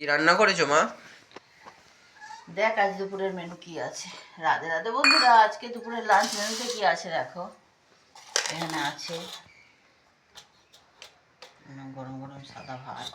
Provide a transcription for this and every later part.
কি রান্না করেছো মা? দেখ আজ দুপুরের মেনু কি আছে। রাধে রাধে বন্ধুরা, আজকে দুপুরের লাঞ্চ মেনুতে কি আছে দেখো। এখানে আছে গরম গরম সাদা ভাত,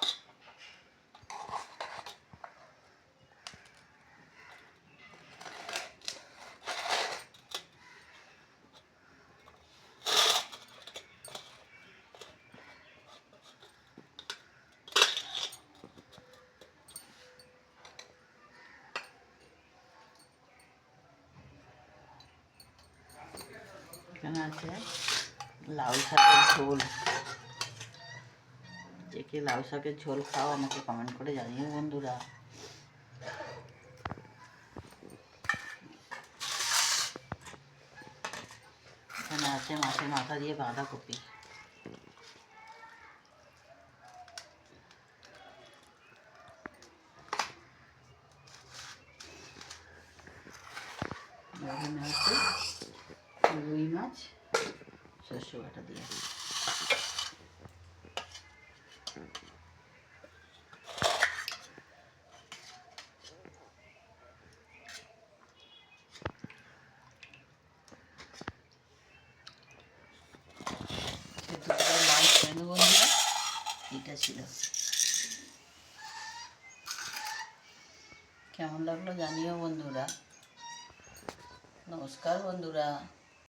এখানে আছে লাউ শাকের ঝোল। যে কে লাউ শাকের ঝোল খাও আমাকে কমেন্ট করে জানিও বন্ধুরা। এখানে আছে মাছের মাথা দিয়ে বাঁধাকপি। এখানে আছে রুই মাছ সর্ষে বাটা দিয়ে। দুপুরের লাঞ্চ মেনু বন্ধুরা এটা ছিল। কেমন লাগলো জানিও বন্ধুরা। নমস্কার বন্ধুরা।